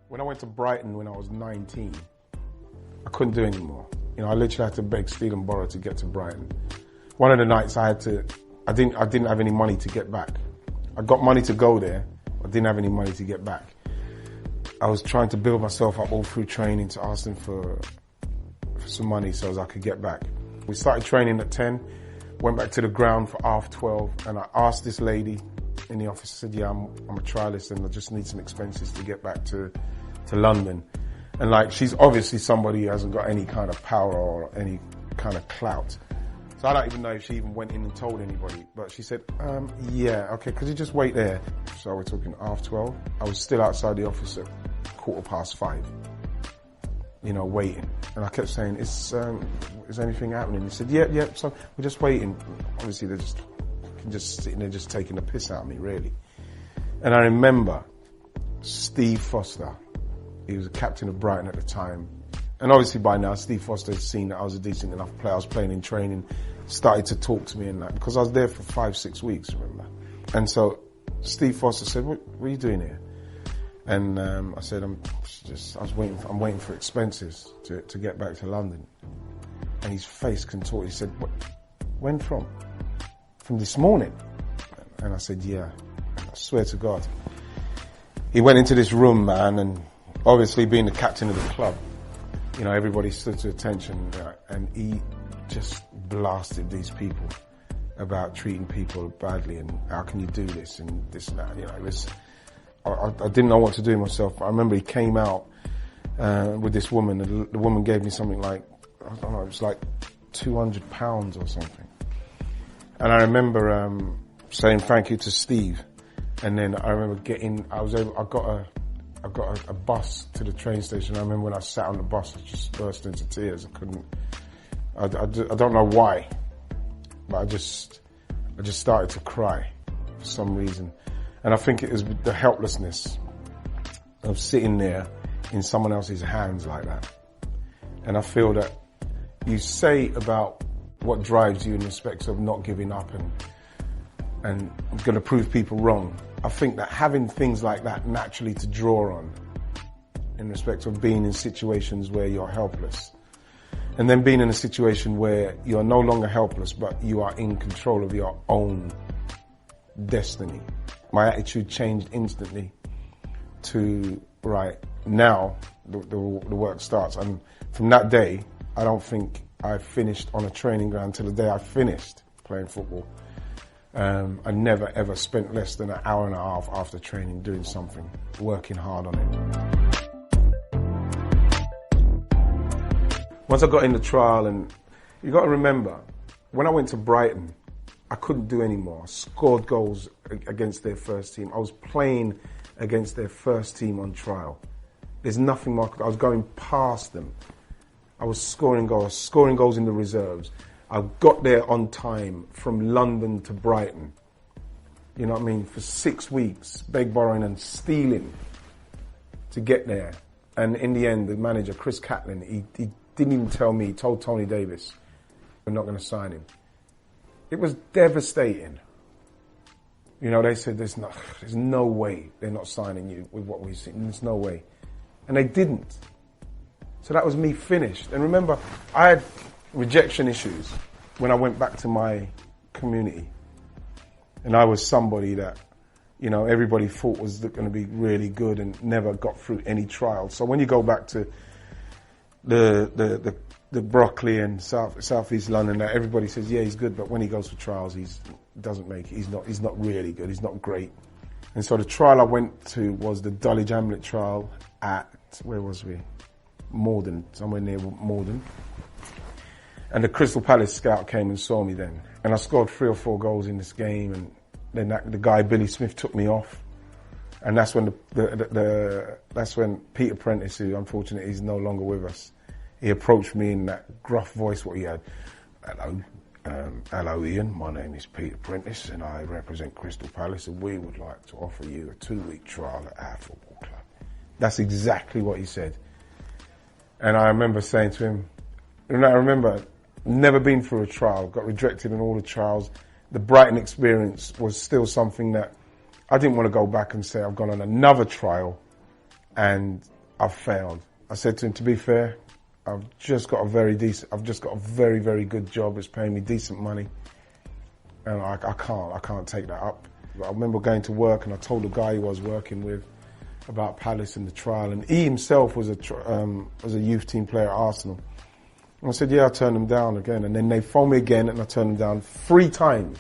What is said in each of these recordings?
When I went to Brighton when I was 19, I couldn't do anymore. You know, I literally had to beg, steal and borrow to get to Brighton. One of the nights I didn't have any money to get back. I got money to go there, but didn't have any money to get back. I was trying to build myself up all through training to ask them for some money so as I could get back. We started training at 10, went back to the ground for 12:30, and I asked this lady in the office, I said, yeah, I'm a trialist and I just need some expenses to get back to London. And like, she's obviously somebody who hasn't got any kind of power or any kind of clout. So I don't even know if she even went in and told anybody, but she said, yeah, okay, could you just wait there? So we're talking 12:30. I was still outside the office at 5:15, you know, waiting. And I kept saying, is anything happening? He said, yeah, so we're just waiting. Obviously they're just sitting there just taking the piss out of me, really. And I remember Steve Foster, he was a captain of Brighton at the time. And obviously by now, Steve Foster had seen that I was a decent enough player. I was playing in training, started to talk to me and that, because I was there for 5-6 weeks, remember? And so Steve Foster said, what are you doing here? And I said, I'm waiting for expenses to get back to London. And his face contorted. He said, when from? From this morning? And I said, yeah. And I swear to God. He went into this room, man, and obviously being the captain of the club, you know, everybody stood to attention, and he just blasted these people about treating people badly and how can you do this and this and that. You know, it was, I didn't know what to do myself. I remember he came out with this woman, and the woman gave me something like, I don't know, it was like £200 or something. And I remember saying thank you to Steve, and then I remember I got a bus to the train station. I remember when I sat on the bus, I just burst into tears. I don't know why, but I just started to cry for some reason. And I think it was the helplessness of sitting there in someone else's hands like that. And I feel that you say about what drives you in respect of not giving up and going to prove people wrong. I think that having things like that naturally to draw on in respect of being in situations where you're helpless, and then being in a situation where you're no longer helpless, but you are in control of your own destiny. My attitude changed instantly to, right, now the work starts. And from that day, I don't think I finished on a training ground till the day I finished playing football. I never ever spent less than an hour and a half after training doing something, working hard on it. Once I got in the trial, and you got to remember, when I went to Brighton, I couldn't do anymore. I scored goals against their first team. I was playing against their first team on trial. There's nothing more. I was going past them. I was scoring goals in the reserves. I got there on time from London to Brighton. You know what I mean? For 6 weeks, beg, borrowing and stealing to get there. And in the end, the manager, Chris Catlin, he didn't even tell me, he told Tony Davis, we're not going to sign him. It was devastating. You know, they said there's no way they're not signing you with what we've seen. There's no way. And they didn't. So that was me finished. And remember, I had rejection issues when I went back to my community. And I was somebody that, you know, everybody thought was going to be really good and never got through any trial. So when you go back to the Brockley and Southeast London, everybody says, yeah, he's good, but when he goes for trials, he doesn't make it. He's not really good. He's not great. And so the trial I went to was the Dulwich Hamlet trial at, where was we? Morden, somewhere near Morden. And the Crystal Palace scout came and saw me then. And I scored 3 or 4 goals in this game, and then the guy, Billy Smith, took me off. And that's when that's when Peter Prentice, who unfortunately is no longer with us, he approached me in that gruff voice what he had. Hello Ian, my name is Peter Prentice and I represent Crystal Palace, and we would like to offer you a 2-week trial at our football club. That's exactly what he said. And I remember saying to him, and I remember never been through a trial, got rejected in all the trials. The Brighton experience was still something that I didn't want to go back and say I've gone on another trial and I've failed. I said to him, to be fair, I've just got a very, very good job. It's paying me decent money. And I can't take that up. I remember going to work and I told the guy who I was working with about Palace and the trial. And he himself was a youth team player at Arsenal. And I said, yeah, I turned them down again. And then they phoned me again and I turned them down 3 times.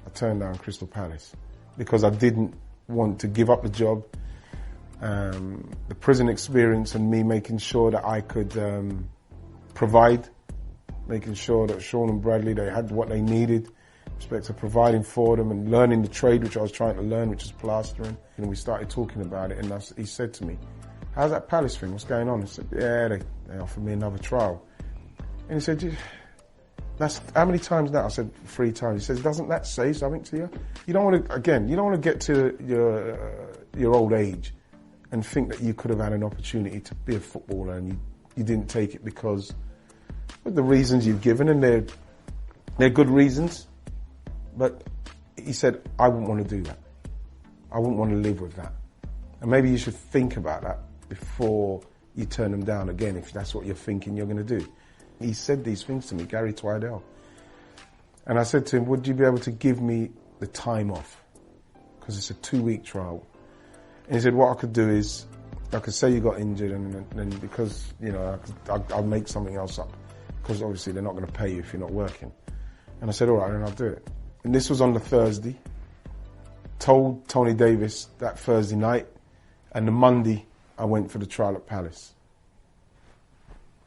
I turned down Crystal Palace because I didn't want to give up the job. The prison experience and me making sure that I could provide, making sure that Sean and Bradley, they had what they needed, respect to providing for them and learning the trade which I was trying to learn, which is plastering. And we started talking about it and he said to me, how's that Palace thing? What's going on? I said, yeah, they offered me another trial. And he said, that's how many times now? I said 3 times. He says, doesn't that say something to you? You don't want to get to your old age and think that you could have had an opportunity to be a footballer and you didn't take it because of the reasons you've given, and they're good reasons. But he said, I wouldn't want to do that. I wouldn't want to live with that. And maybe you should think about that before you turn them down again, if that's what you're thinking you're going to do. He said these things to me, Gary Twidell. And I said to him, would you be able to give me the time off? Because it's a 2-week trial. And he said, what I could do is, I could say you got injured and then because, I'll make something else up. Because obviously they're not going to pay you if you're not working. And I said, all right, then I'll do it. And this was on the Thursday. Told Tony Davis that Thursday night. And the Monday, I went for the trial at Palace.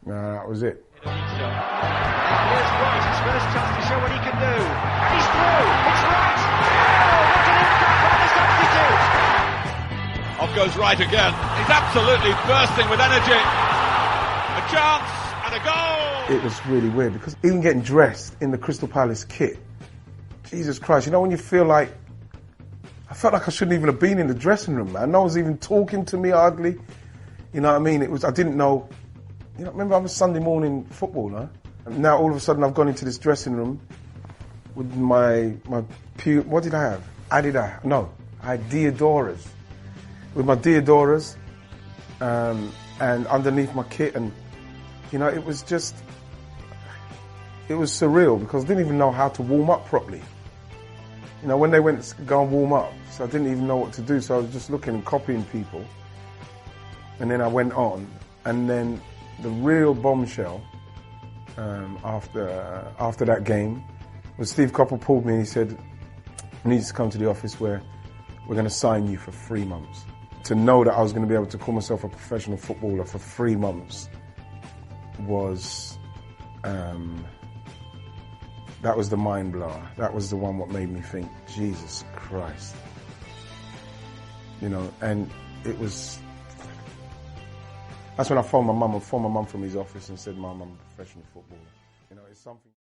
That was it. Here's Wright, his first chance to show what he can do. And he's through. It's Wright. Oh, what an impact by the substitute. Off goes Wright again. He's absolutely bursting with energy. A chance and a goal. It was really weird because even getting dressed in the Crystal Palace kit, Jesus Christ, when you feel like, I felt like I shouldn't even have been in the dressing room, man. No one's even talking to me hardly. You know what I mean? I didn't know. Remember I'm a Sunday morning footballer. And now all of a sudden I've gone into this dressing room with my what did I have? I had Diodoras. With my Diodoras, and underneath my kit, and it was surreal because I didn't even know how to warm up properly. When they went to go and warm up, so I didn't even know what to do, so I was just looking and copying people. And then I went on, and then the real bombshell after that game was Steve Coppell pulled me and he said, "You need to come to the office where we're going to sign you for 3 months." To know that I was going to be able to call myself a professional footballer for 3 months was, that was the mind blower. That was the one what made me think, Jesus Christ. And it was, that's when I phoned my mum from his office and said, Mum, I'm a professional footballer. It's something.